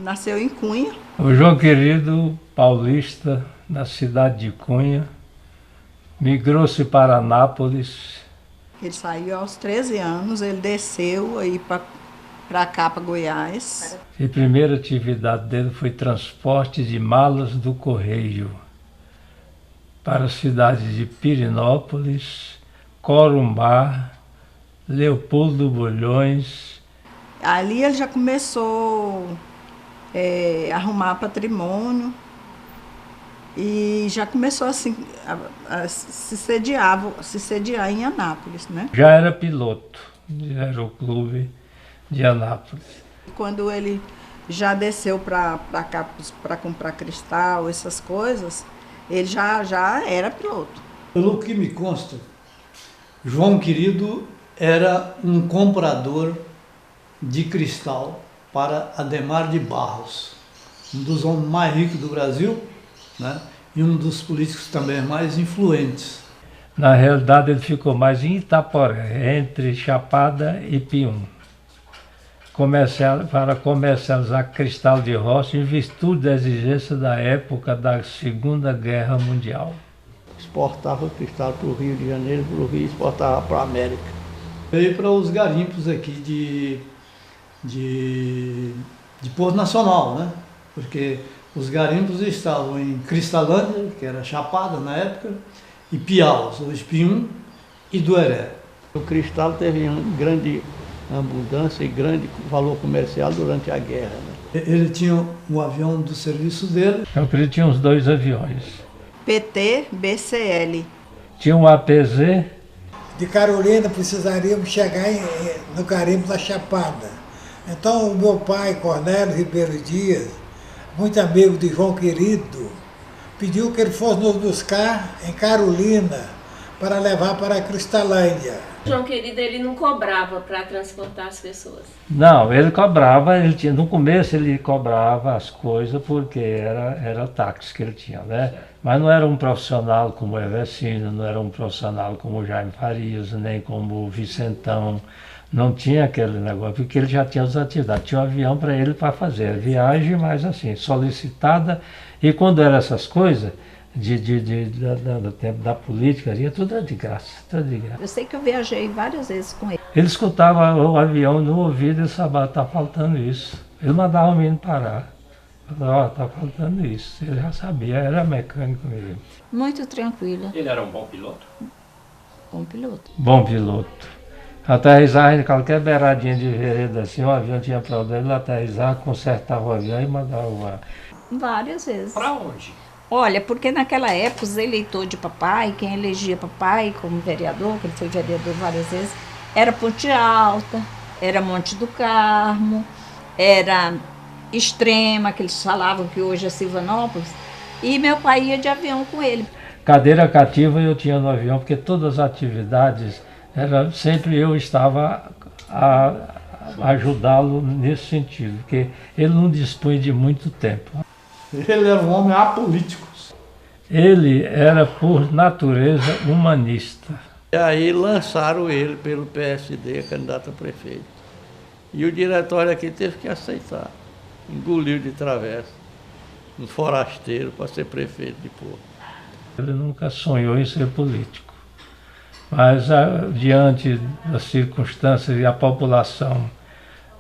nasceu em Cunha. O João Querido, paulista, na cidade de Cunha, migrou-se para Anápolis. Ele saiu aos 13 anos, ele desceu aí para cá, para Goiás. E a primeira atividade dele foi transporte de malas do correio para as cidades de Pirenópolis, Corumbá, Leopoldo Bulhões. Ali ele já começou a arrumar patrimônio e já começou assim a se sediar em Anápolis, né? Já era piloto do Aeroclube de Anápolis. Quando ele já desceu para cá para comprar cristal, essas coisas, ele já era piloto. Pelo que me consta, João Querido era um comprador de cristal para Adhemar de Barros, um dos homens mais ricos do Brasil, né? E um dos políticos também mais influentes. Na realidade, ele ficou mais em Itaporé, entre Chapada e Pium, para comercializar cristal de rocha em virtude da exigência da época da Segunda Guerra Mundial. Exportava cristal para o Rio de Janeiro, para o Rio, exportava para a América. Veio para os garimpos aqui de Porto Nacional, né? Porque os garimpos estavam em Cristalândia, que era Chapada na época, e Piaus, hoje Pium, e Dueré. O cristal teve uma grande abundância e grande valor comercial durante a guerra, né? Ele tinha um avião do serviço dele. Ele tinha uns 2 aviões. PT, BCL. Tinha um APZ. De Carolina precisaríamos chegar no garimpo da Chapada. Então o meu pai, Cornélio Ribeiro Dias, muito amigo de João Querido, pediu que ele fosse nos buscar em Carolina para levar para a Cristalândia. João Querido, ele não cobrava para transportar as pessoas? Não, ele cobrava, no começo ele cobrava as coisas porque era táxi que ele tinha, né? Mas não era um profissional como o Evercino, não era um profissional como o Jaime Farias, nem como o Vicentão. Não tinha aquele negócio, porque ele já tinha as atividades. Tinha um avião para ele para fazer a viagem, mas assim, solicitada. E quando eram essas coisas, do tempo da política, tudo era de graça, tudo de graça. Eu sei que eu viajei várias vezes com ele. Ele escutava o avião no ouvido e sabia, está faltando isso. Ele mandava o menino parar. Falava, está faltando isso. Ele já sabia, era mecânico mesmo. Muito tranquilo. Ele era um bom piloto? Bom piloto. Bom piloto. Aterrissava em qualquer beiradinha de vereda assim, o avião tinha problema, ele aterrissava, consertava o avião e mandava voar. Várias vezes. Para onde? Olha, porque naquela época os eleitores de papai, quem elegia papai como vereador, que ele foi vereador várias vezes, era Ponte Alta, era Monte do Carmo, era Extrema, que eles falavam que hoje é Silvanópolis, e meu pai ia de avião com ele. Cadeira cativa eu tinha no avião, porque todas as atividades, sempre eu estava a ajudá-lo nesse sentido, porque ele não dispunha de muito tempo. Ele era um homem apolítico. Ele era, por natureza, humanista. E aí lançaram ele pelo PSD, candidato a prefeito. E o diretório aqui teve que aceitar. Engoliu de travessa um forasteiro para ser prefeito de Porto. Ele nunca sonhou em ser político. Mas, diante das circunstâncias e a população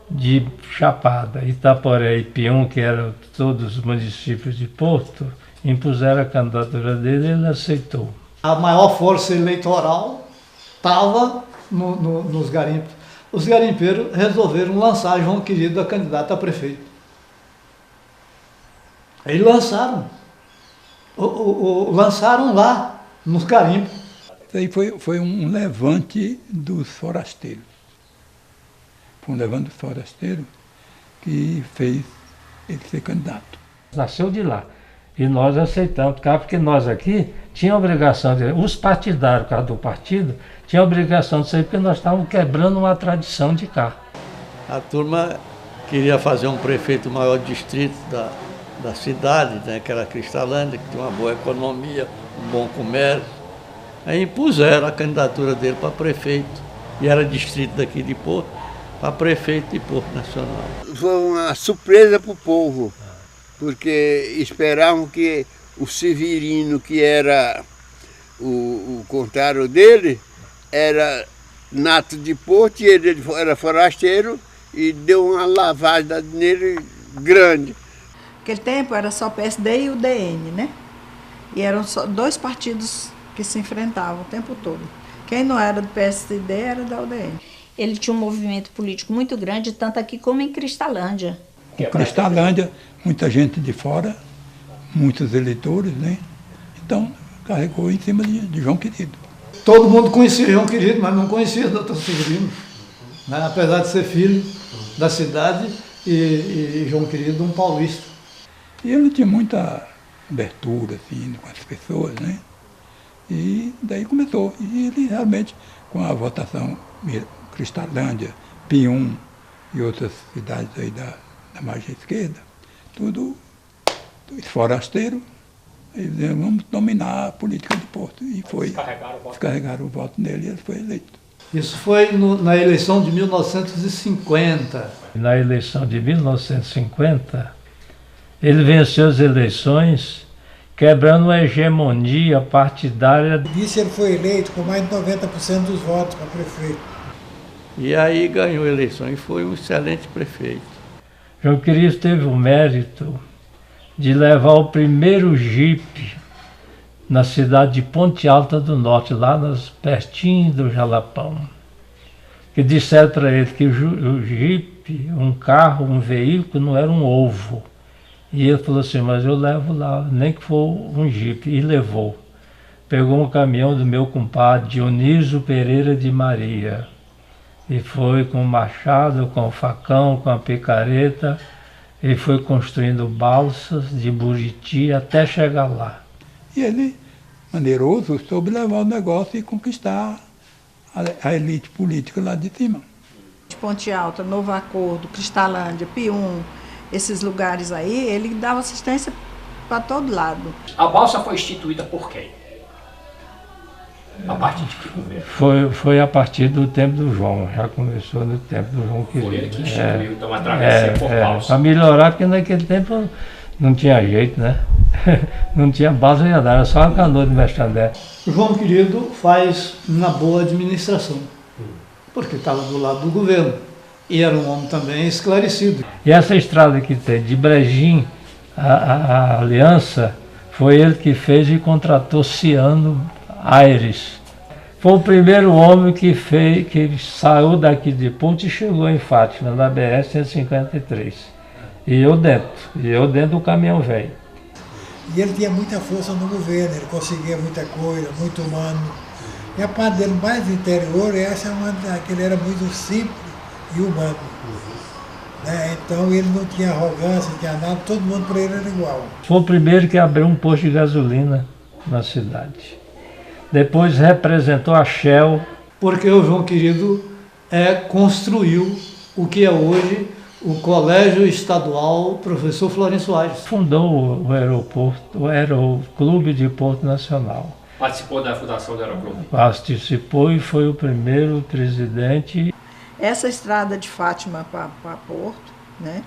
de Chapada, Itaporé e Pium, que eram todos os municípios de Porto, impuseram a candidatura dele e ele aceitou. A maior força eleitoral estava nos garimpos. Os garimpeiros resolveram lançar João Querido a candidato a prefeito. Aí lançaram. Lançaram lá, nos garimpos. Isso aí foi um levante dos forasteiros. Foi um levante dos forasteiros que fez ele ser candidato. Nasceu de lá. E nós aceitamos, porque nós aqui tínhamos a obrigação, os partidários, por causa do partido, tinham a obrigação de sair, porque nós estávamos quebrando uma tradição de cá. A turma queria fazer um prefeito maior distrito da cidade, né, que era Cristalândia, que tinha uma boa economia, um bom comércio. Aí impuseram a candidatura dele para prefeito, e era distrito daqui de Porto. para prefeito de Porto Nacional. Foi uma surpresa para o povo, porque esperavam que o Severino, que era o contrário dele, era nato de Porto e ele era forasteiro e deu uma lavada nele grande. Naquele tempo era só o PSD e o DN, né? E eram só 2 partidos que se enfrentavam o tempo todo. Quem não era do PSD era da UDN. Ele tinha um movimento político muito grande, tanto aqui como em Cristalândia. Em Cristalândia, muita gente de fora, muitos eleitores, né? Então, carregou em cima de João Querido. Todo mundo conhecia João Querido, mas não conhecia o doutor Severino, né? Apesar de ser filho da cidade e João Querido um paulista. E ele tinha muita abertura, assim, com as pessoas, né? E daí começou. E ele realmente, com a votação Cristalândia, Pium e outras cidades aí da margem esquerda, tudo forasteiro, eles diziam, vamos dominar a política de Porto. E foi, descarregaram o voto nele e ele foi eleito. Isso foi na eleição de 1950. Na eleição de 1950, ele venceu as eleições quebrando uma hegemonia partidária. Isso ele foi eleito com mais de 90% dos votos para prefeito. E aí ganhou a eleição e foi um excelente prefeito. João Querido teve o mérito de levar o primeiro jipe na cidade de Ponte Alta do Norte, lá pertinho do Jalapão. Que disseram para ele que o jipe, um carro, um veículo, não era um ovo. E ele falou assim, mas eu levo lá, nem que for um jipe. E levou. Pegou um caminhão do meu compadre, Dionísio Pereira de Maria. E foi com o machado, com o facão, com a picareta, e foi construindo balsas de Buriti até chegar lá. E ele, maneiroso, soube levar o negócio e conquistar a elite política lá de cima. De Ponte Alta, Novo Acordo, Cristalândia, Pium, esses lugares aí, ele dava assistência para todo lado. A balsa foi instituída por quem? A partir de que governo? Foi a partir do tempo do João, já começou no tempo do João Querido. Foi ele que instituiu, então, a travessia por balsa. Para melhorar, porque naquele tempo não tinha jeito, né? Não tinha balsa nem nada, era só a canoa de Mestre André. João Querido faz uma boa administração, porque estava do lado do governo. E era um homem também esclarecido. E essa estrada que tem de Brejim, a Aliança, foi ele que fez e contratou Ciano Aires. Foi o primeiro homem que saiu daqui de Ponte e chegou em Fátima, na BR-153. E eu dentro do caminhão velho. E ele tinha muita força no governo, ele conseguia muita coisa, muito humano. E a parte dele mais interior, essa é que ele era muito simples e humano. Né? Então ele não tinha arrogância, não tinha nada, todo mundo para ele era igual. Foi o primeiro que abriu um posto de gasolina na cidade. Depois representou a Shell. Porque o João Querido construiu o que é hoje o Colégio Estadual Professor Florencio Soares. Fundou o aeroporto, o Aeroclube de Porto Nacional. Participou da fundação do Aeroclube? Participou e foi o primeiro presidente. Essa estrada de Fátima para Porto, né?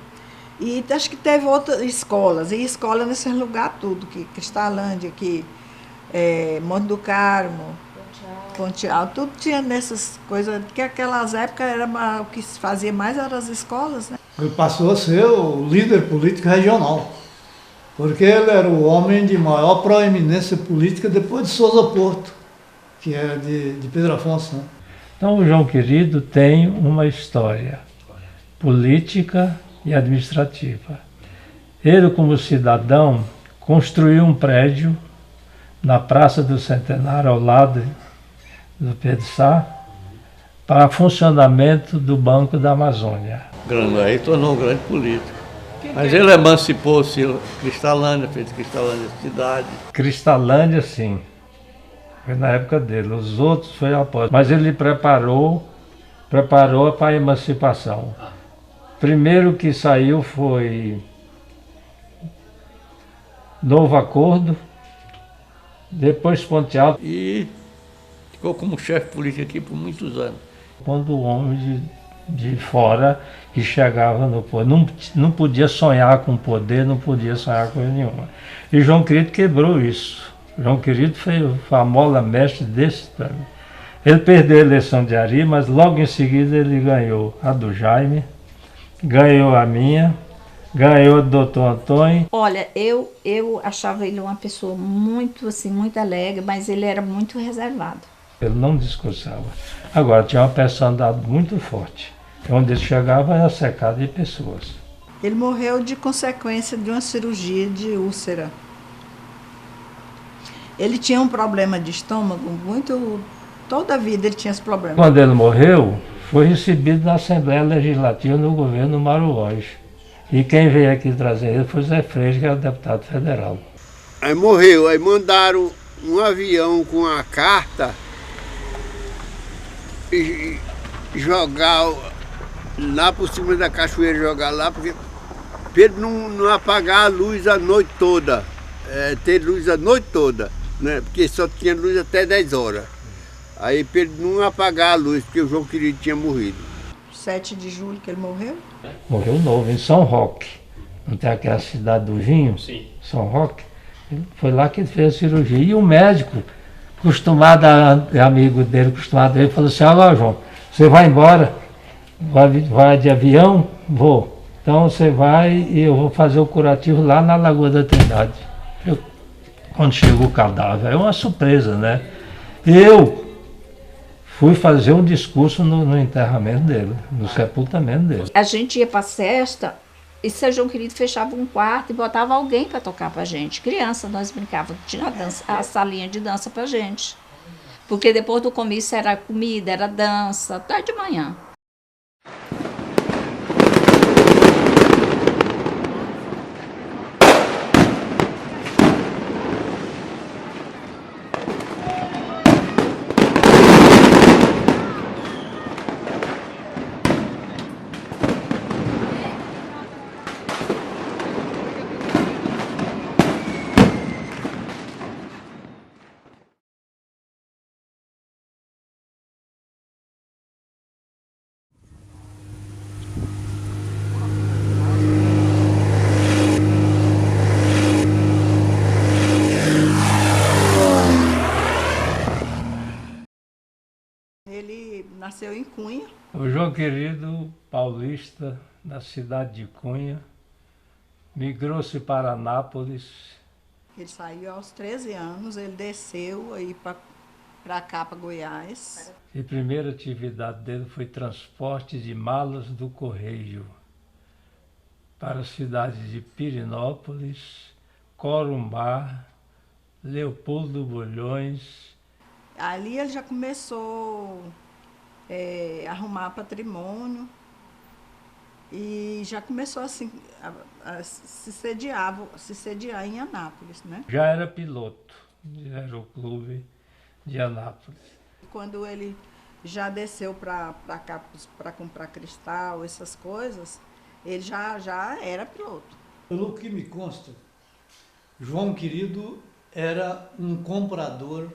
E acho que teve outras escolas, e escola nesse lugar tudo, que Cristalândia, que Monte do Carmo, Ponte Alta, tudo tinha nessas coisas, que aquelas épocas o que se fazia mais eram as escolas, né? Ele passou a ser o líder político regional, porque ele era o homem de maior proeminência política depois de Souza Porto, que é de Pedro Afonso, né? Então o João Querido tem uma história política e administrativa. Ele, como cidadão, construiu um prédio na Praça do Centenário, ao lado do Pedro Sá, para funcionamento do Banco da Amazônia. Aí tornou um grande político. Mas ele emancipou-se, Cristalândia, fez Cristalândia cidade. Cristalândia, sim. Foi na época dele. Os outros foi após. Mas ele preparou para a emancipação. Primeiro que saiu foi Novo Acordo, depois Ponte Alta. E ficou como chefe político aqui por muitos anos. Quando o homem de fora que chegava no poder. Não podia sonhar com poder, não podia sonhar com coisa nenhuma. E João Querido quebrou isso. João Querido foi a mola mestre desse também. Ele perdeu a eleição de Ari, mas logo em seguida ele ganhou a do Jaime, ganhou a minha, ganhou a do doutor Antônio. Olha, eu achava ele uma pessoa muito, assim, muito alegre, mas ele era muito reservado. Ele não discursava. Agora, tinha uma personalidade muito forte. Onde ele chegava era cercado de pessoas. Ele morreu de consequência de uma cirurgia de úlcera. Ele tinha um problema de estômago muito... Toda a vida ele tinha esse problema. Quando ele morreu, foi recebido na Assembleia Legislativa no governo Mauro Borges. E quem veio aqui trazer ele foi Zé Freire, que era deputado federal. Aí morreu, aí mandaram um avião com a carta e jogar lá por cima da cachoeira, jogar lá, porque para ele não apagar a luz a noite toda, ter luz a noite toda, né? Porque só tinha luz até 10 horas. Aí para ele não apagar a luz, porque o João Querido tinha morrido. 7 de julho que ele morreu? Morreu novo, em São Roque. Não tem aquela cidade do vinho? Sim. São Roque. Foi lá que ele fez a cirurgia. E o médico, amigo dele, acostumado a ele, falou assim: olha, João, você vai embora? Vai de avião? Vou. Então você vai e eu vou fazer o curativo lá na Lagoa da Trindade. Quando chegou o cadáver, é uma surpresa, né? Eu fui fazer um discurso no enterramento dele, no sepultamento dele. A gente ia para a festa e seu João Querido fechava um quarto e botava alguém para tocar para a gente. Criança, nós brincávamos, tinha a salinha de dança para a gente. Porque depois do comício era comida, era dança, até de manhã. Ele nasceu em Cunha. O João Querido, paulista, da cidade de Cunha, migrou-se para Anápolis. Ele saiu aos 13 anos, ele desceu aí para cá, para Goiás. E a primeira atividade dele foi transporte de malas do correio para as cidades de Pirenópolis, Corumbá, Leopoldo Bulhões. Ali ele já começou a arrumar patrimônio e já começou assim a se sediar em Anápolis, né? Já era piloto do Aeroclube de Anápolis. Quando ele já desceu para cá para comprar cristal, essas coisas, ele já era piloto. Pelo que me consta, João Querido era um comprador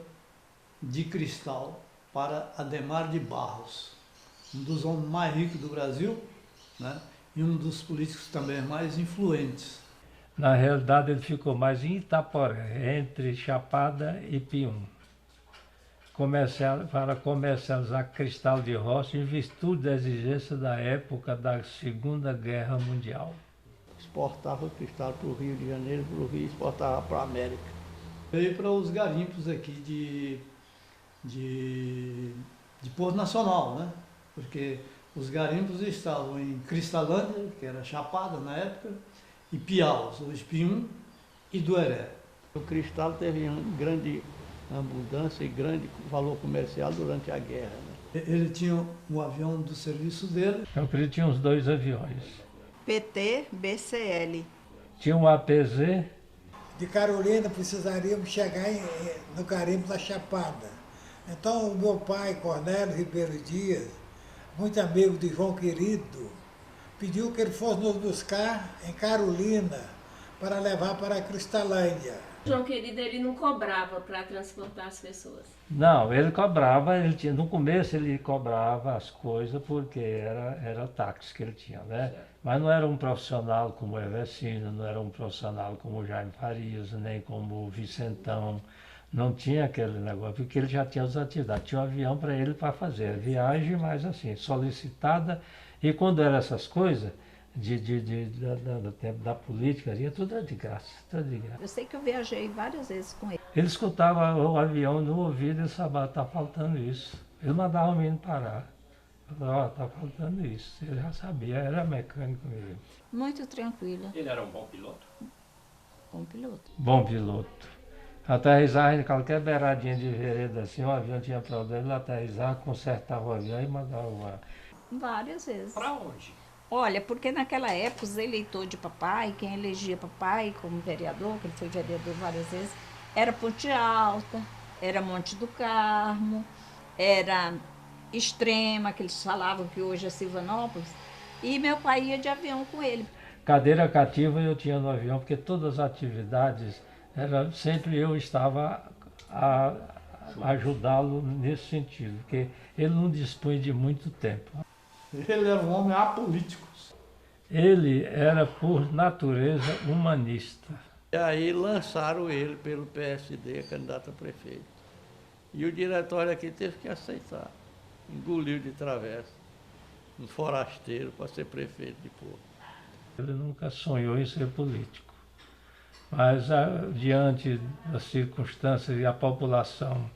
de cristal para Adhemar de Barros, um dos homens mais ricos do Brasil, né? E um dos políticos também mais influentes. Na realidade, ele ficou mais em Itaporé, entre Chapada e Pium, para comercializar cristal de rocha em virtude da exigência da época da Segunda Guerra Mundial. Exportava cristal para o Rio de Janeiro, para o Rio, exportava para a América. Veio para os garimpos aqui de Porto Nacional, né? Porque os garimpos estavam em Cristalândia, que era Chapada na época, e Piaus, o Pium e Dueré. O cristal teve uma grande abundância e grande valor comercial durante a guerra, né? Ele tinha um avião do serviço dele. Eu acredito que tinha uns 2 aviões. PT, BCL. Tinha um APZ. De Carolina precisaríamos chegar no garimpo da Chapada. Então o meu pai, Cornélio Ribeiro Dias, muito amigo de João Querido, pediu que ele fosse nos buscar em Carolina para levar para a Cristalândia. João Querido, ele não cobrava para transportar as pessoas? Não, ele cobrava, no começo ele cobrava as coisas porque era táxi que ele tinha, né? Certo. Mas não era um profissional como o Evercino, não era um profissional como o Jaime Farias, nem como o Vicentão. Não tinha aquele negócio, porque ele já tinha as atividades. Tinha um avião para ele para fazer a viagem, mas assim, solicitada. E quando eram essas coisas, do tempo da política, tudo era de graça, tudo de graça. Eu sei que eu viajei várias vezes com ele. Ele escutava o avião no ouvido e sabia, está faltando isso. Ele mandava o menino parar. Falava, está faltando isso. Ele já sabia, era mecânico mesmo. Muito tranquila. Ele era um bom piloto? Bom piloto. Bom piloto. Aterrissava em qualquer beiradinha de vereda assim, o avião tinha problema, ele aterrissava, consertava o avião e mandava voar. Várias vezes. Para onde? Olha, porque naquela época os eleitores de papai, quem elegia papai como vereador, que ele foi vereador várias vezes, era Ponte Alta, era Monte do Carmo, era Extrema, que eles falavam que hoje é Silvanópolis, e meu pai ia de avião com ele. Cadeira cativa eu tinha no avião, porque todas as atividades, sempre eu estava a ajudá-lo nesse sentido, porque ele não dispunha de muito tempo. Ele era um homem apolítico. Ele era, por natureza, humanista. E aí lançaram ele pelo PSD, candidato a prefeito. E o diretório aqui teve que aceitar. Engoliu de travessa um forasteiro para ser prefeito de Porto. Ele nunca sonhou em ser político. Mas, diante das circunstâncias e a população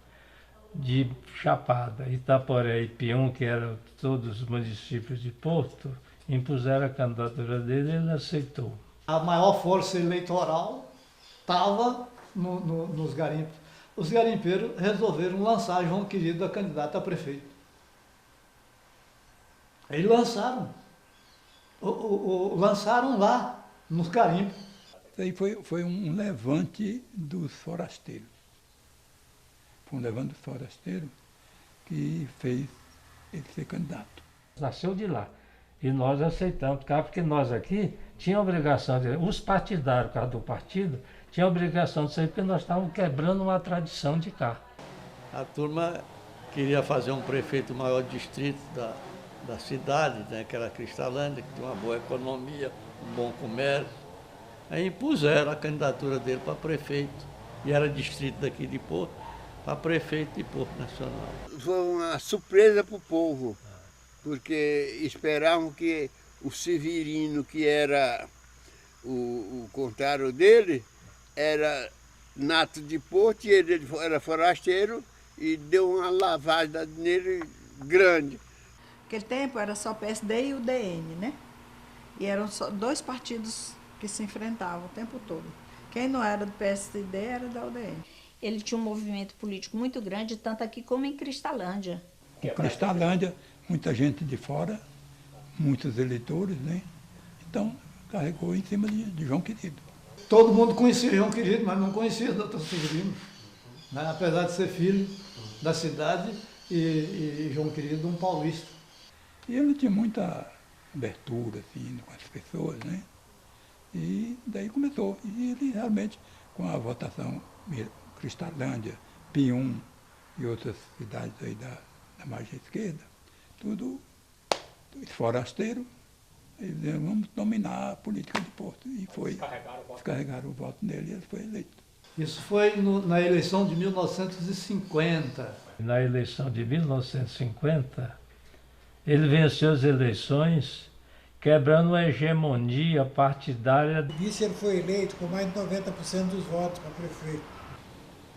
de Chapada, Itaporé e Pium, que eram todos os municípios de Porto, impuseram a candidatura dele e ele aceitou. A maior força eleitoral estava nos garimpos. Os garimpeiros resolveram lançar João Querido a candidato a prefeito. Eles lançaram. Lançaram lá, nos garimpos. Isso aí foi um levante dos forasteiros. Foi um levante dos forasteiros que fez ele ser candidato. Nasceu de lá. E nós aceitamos, porque nós aqui tínhamos a obrigação de... Os partidários, por causa do partido, tinham a obrigação de sair, porque nós estávamos quebrando uma tradição de cá. A turma queria fazer um prefeito maior distrito da cidade, né, que era Cristalândia, que tinha uma boa economia, um bom comércio. Aí impuseram a candidatura dele para prefeito, e era distrito daqui de Porto, para prefeito de Porto Nacional. Foi uma surpresa para o povo, porque esperavam que o Severino, que era o contrário dele, era nato de Porto, e ele era forasteiro, e deu uma lavada nele grande. Naquele tempo era só o PSD e o DN, né? E eram só dois partidos que se enfrentavam o tempo todo. Quem não era do PSD era da UDN. Ele tinha um movimento político muito grande, tanto aqui como em Cristalândia. Em Cristalândia, muita gente de fora, muitos eleitores, né? Então, carregou em cima de João Querido. Todo mundo conhecia João Querido, mas não conhecia o doutor Severino, né? Apesar de ser filho da cidade e João Querido um paulista. E ele tinha muita abertura, assim, com as pessoas, né? E daí começou. E ele realmente, com a votação Cristalândia, Pium e outras cidades aí da margem esquerda, tudo forasteiro, eles diziam, vamos dominar a política de Porto. E foi. Descarregaram o voto nele e ele foi eleito. Isso foi na eleição de 1950. Na eleição de 1950, ele venceu as eleições quebrando a hegemonia partidária. Disso ele foi eleito com mais de 90% dos votos para prefeito.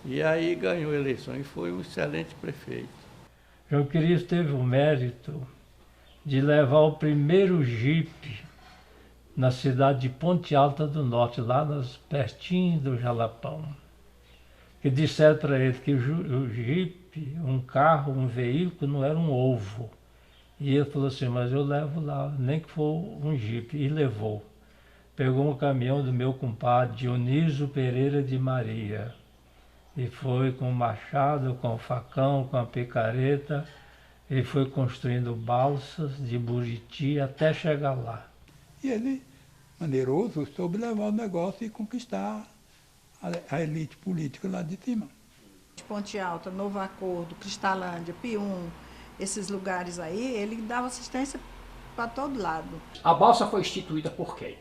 E aí ganhou a eleição e foi um excelente prefeito. João Querido teve o mérito de levar o primeiro jipe na cidade de Ponte Alta do Norte, lá pertinho do Jalapão. Que disseram para ele que o jipe, um carro, um veículo, não era um ovo. E ele falou assim, mas eu levo lá, nem que for um jipe. E levou. Pegou um caminhão do meu compadre, Dionísio Pereira de Maria. E foi com o machado, com o facão, com a picareta. Ele foi construindo balsas de Buriti até chegar lá. E ele, maneiroso, soube levar o negócio e conquistar a elite política lá de cima. Ponte Alta, Novo Acordo, Cristalândia, Pium, esses lugares aí, ele dava assistência para todo lado. A balsa foi instituída por quem?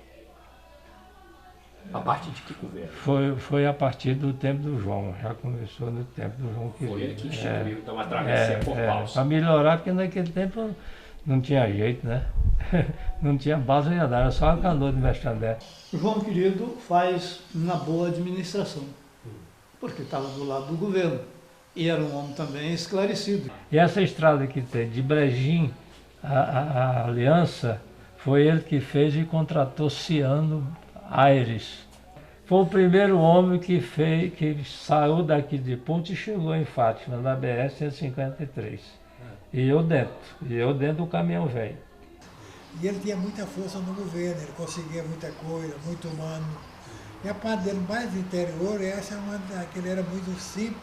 A partir de que governo? Foi a partir do tempo do João, já começou no tempo do João Querido. Foi ele que instituiu, então, a travessia por balsa. Para melhorar, porque naquele tempo não tinha jeito, né? Não tinha balsa nem nada, era só a canoa de Mestre André. O João Querido faz uma boa administração, porque estava do lado do governo e era um homem também esclarecido. E essa estrada que tem de Brejim, a Aliança, foi ele que fez e contratou Ciano Aires. Foi o primeiro homem que saiu daqui de Ponte e chegou em Fátima, na BR-153. E eu dentro do caminhão velho. E ele tinha muita força no governo, ele conseguia muita coisa, muito humano. E a parte dele mais interior, essa é que ele era muito simples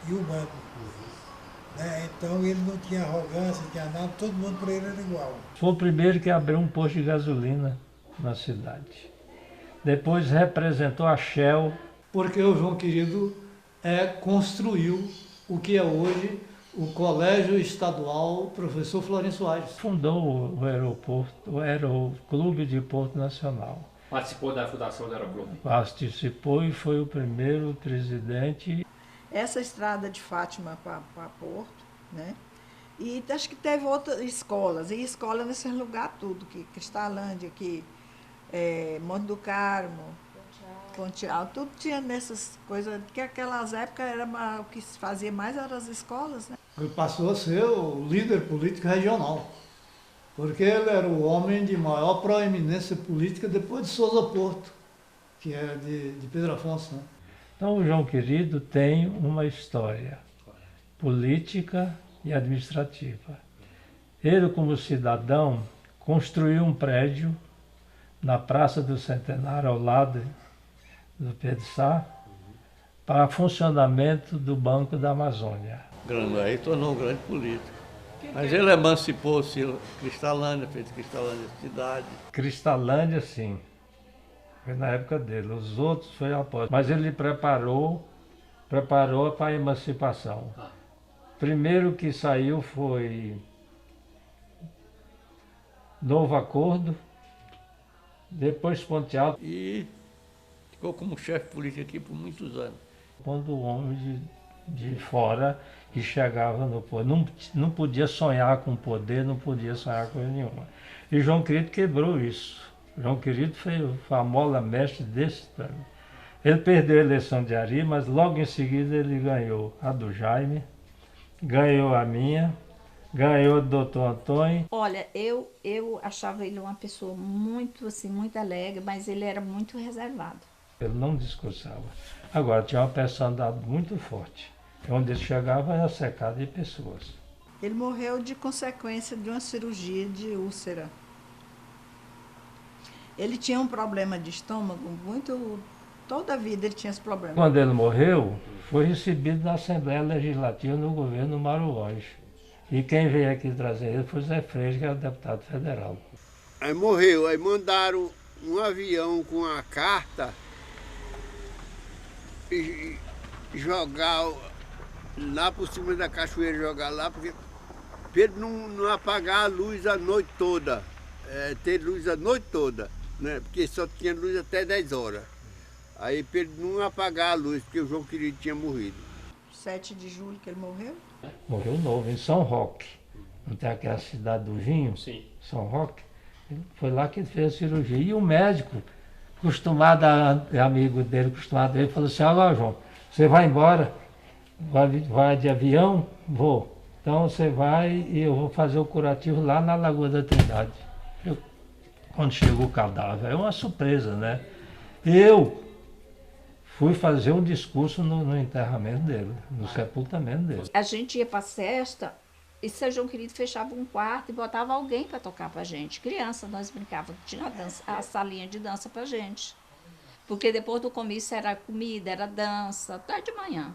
e humano. Né? Então ele não tinha arrogância, não tinha nada, todo mundo para ele era igual. Foi o primeiro que abriu um posto de gasolina na cidade. Depois representou a Shell. Porque o João Querido construiu o que é hoje o Colégio Estadual Professor Florencio Aires. Fundou o aeroporto, o Aeroclube de Porto Nacional. Participou da fundação do Aeroclube? Participou e foi o primeiro presidente. Essa estrada de Fátima para Porto, né? E acho que teve outras escolas, e escola nesse lugar tudo, que Cristalândia, que Monte do Carmo, Ponte Alta, tudo tinha nessas coisas, que aquelas épocas o que se fazia mais eram as escolas, né? Ele passou a ser o líder político regional, porque ele era o homem de maior proeminência política depois de Souza Porto, que é de Pedro Afonso, né? Então o João Querido tem uma história política e administrativa. Ele, como cidadão, construiu um prédio na Praça do Centenário, ao lado do Pedro Sá, para funcionamento do Banco da Amazônia. Aí tornou um grande político. Mas ele emancipou-se Cristalândia, fez Cristalândia cidade. Cristalândia, sim. Foi na época dele. Os outros foi após. Mas ele preparou para a emancipação. Primeiro que saiu foi Novo Acordo, depois Ponte Alta. E ficou como chefe político aqui por muitos anos. Quando o homem de fora que chegava no poder, não podia sonhar com poder, não podia sonhar com coisa nenhuma. E João Querido quebrou isso. João Querido foi o famoso mestre desse tamanho. Ele perdeu a eleição de Ari, mas logo em seguida ele ganhou a do Jaime, ganhou a minha, ganhou do doutor Antônio. Olha, eu achava ele uma pessoa muito, assim, muito alegre, mas ele era muito reservado. Ele não discursava. Agora, tinha uma personalidade muito forte. Onde ele chegava era cercado de pessoas. Ele morreu de consequência de uma cirurgia de úlcera. Ele tinha um problema de estômago toda a vida ele tinha esse problema. Quando ele morreu, foi recebido na Assembleia Legislativa no governo Mauro Anjo. E quem veio aqui trazer ele foi Zé Freire, que era deputado federal. Aí morreu, aí mandaram um avião com a carta e jogar lá por cima da cachoeira, jogar lá, porque Pedro não apagar a luz a noite toda, ter luz a noite toda, né? Porque só tinha luz até 10 horas. Aí Pedro não apagar a luz, porque o João Querido tinha morrido. 7 de julho que ele morreu? Morreu novo, em São Roque. Não tem aquela cidade do vinho? Sim. São Roque. Foi lá que ele fez a cirurgia. E o médico, amigo dele, acostumado a ele, falou assim: olha, João, você vai embora? Vai de avião? Vou. Então você vai e eu vou fazer o curativo lá na Lagoa da Trindade. Quando chegou o cadáver, é uma surpresa, né? Eu fui fazer um discurso no enterramento dele, no sepultamento dele. A gente ia para a festa e São João Querido fechava um quarto e botava alguém para tocar para a gente. Criança, nós brincávamos, tinha a salinha de dança para a gente. Porque depois do comício era comida, era dança, até de manhã.